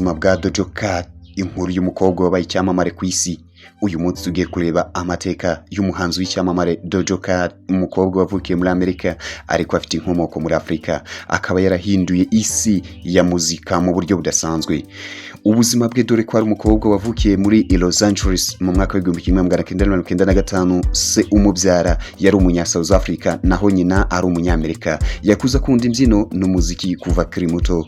ubuzima bwa Doja Cat, inkuru y'umukobwa wabaye icyamamare ku isi. Uyu munsi tugiye kureba amateka y'umuhanzi w'icyamamare Doja Cat, umukobwa wavukiye muri Amerika ariko afite inkomoko muri Afrika, akaba yarahinduye isi ya muzika mu buryo budasanzwe. Ubuzima bwe dore ko ari umukobwa wavukiye muri Los Angeles mu mwaka wa 1995. Se umubyara yari umunya South Africa, naho nyina ari umunyamerika. Yakuze akunda imbyino n'umuziki kuva akiri muto,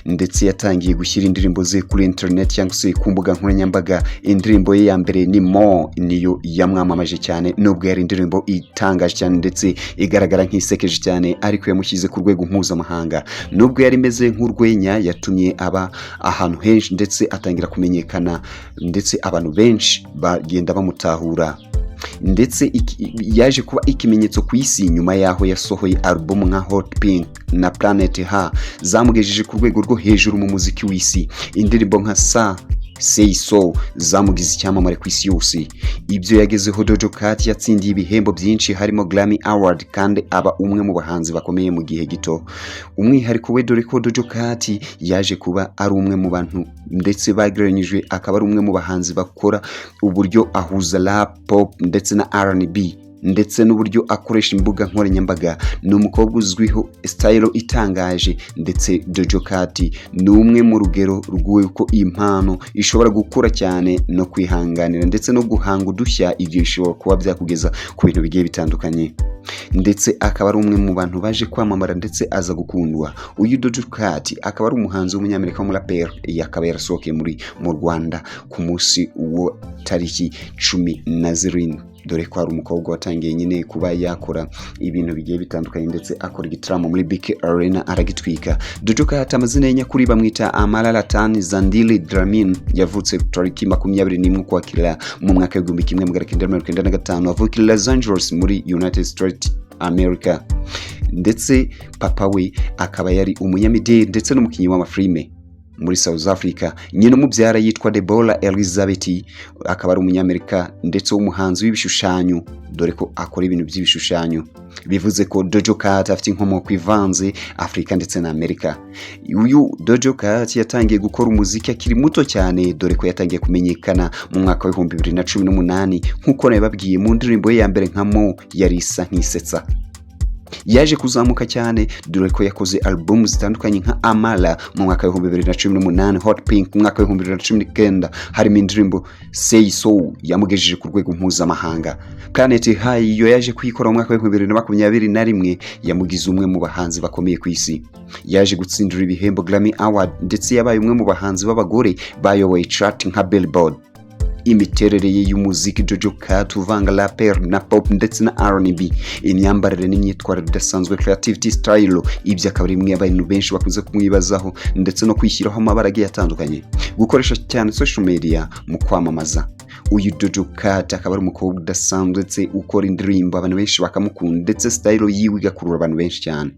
ndetse yatangiye gushyira indirimbo ze kuri internet cyangwa se ku mbuga nkoranyambaga. Indirimbo ye ya mbere ni More, niyo yamwamamaje cyane, nubwo yari indirimbo itangaje cyane ndetse igaragara nk'isekeje cyane, ariko yamushyize ku rwego mpuzamahanga. Nubwo yari imeze nk'urwenya, yatumye aba ahantu henshi ndetse atangira kumenyekana, ndetse abantu benshi bagenda bamutahura, ndetse yaje kuba ikimenyetso ku isi nyuma yaho yasohoye album nka Hot Pink na Planet H zamugejeje ku rwego rwo hejuru mu muziki w'isi. Indirimbo nka Say So zamugize icyamamare ku isi yose. Ibyo yagezeho, Doja Cat yatsindiye ibihembo byinshi harimo Grammy Award, kandi aba umwe mu bahanzi bakomeye mu gihe gito. Umwihariko we dore ko Doja Cat yaje kuba ari umwe mu bantu ndetse bagereranyijwe, akaba ari umwe mu bahanzi bakora uburyo ahuza rap, pop ndetse na R&B, ndetse n'uburyo akoresha imbuga nkoranyambaga. Ni umukobwa uzwiho style itangaje, ndetse Doja Cat ni umwe mu rugero rw'uko impano ishobora gukura cyane no kwihanganira ndetse no guhanga udushya. Ibyo bishobora kuba byakugeza ku bintu bigiye bitandukanye, ndetse akaba ari umwe mu bantu baje kwamamara ndetse aza gukundwa. Uyu Doja Cat akaba ari umuhanzi w'umunyamerika w'umuraperi, akaba yarasohokeye mu Rwanda ku munsi wa tariki 17, dore ko ari umukobwa watangiye nyine kuba yakora ibintu bigiye bitandukanye, ndetse akora igitaramo muri BK Arena aragitwika. Doja Cat amazina ye nyakuri bamwita Amara Zandile Dlamini. Yavutse tariki 21 Ukwakira mu mwaka wa 1995, avukira Los Angeles muri United States America, ndetse papa we akaba yari umunyamideli ndetse n'umukinnyi w'amafilime muri South Africa. Nyina umubyara yitwa Deborah Elizabeth, akaba ari umunyamerika ndetse w'umuhanzi w'ibishushanyo, dore ko akora ibintu by'ibishushanyo. Bivuze ko Doja Cat afite inkomoko ivanze Afrika ndetse na Amerika. Uyu Doja Cat yatangiye gukora umuziki akiri muto cyane, dore ko yatangiye kumenyekana mu mwaka wa 2018 nk'uko nabibabwiye mu ndirimbo ye ya mbere nka More yari isa nk'isetsa. Yaje kuzamuka cyane, dore ko yakoze album zitandukanye nka Amara mu mwaka wa 2018, Hot Pink mu mwaka wa 2019, harimo indirimbo Say So yamugejeje ku rwego mpuzamahanga. Planet H yo yaje kuyikora mu mwaka wa 2021, yamugize umwe mu bahanzi bakomeye ku isi. Yaje gutsindira ibihembo Grammy Award, ndetse yabaye umwe mu bahanzi b'abagore bayoboye chart nka Billboard. Imiterere ye y'umuziki, Doja Cat uvanga rap na pop ndetse na R&B, imyambarire n'imyitwarire idasanzwe, creativity style, ibyo akaba ari imwe abantu benshi bakunze kumwibazaho, ndetse no kwishyiraho amabara agiye atandukanye, gukoresha cyane social media mu kwamamaza. Uyu Doja Cat akaba ari umukobwa udasanzwe ndetse ukora indirimbo abantu benshi bakamukunda, ndetse style yiwe igakurura abantu benshi cyane.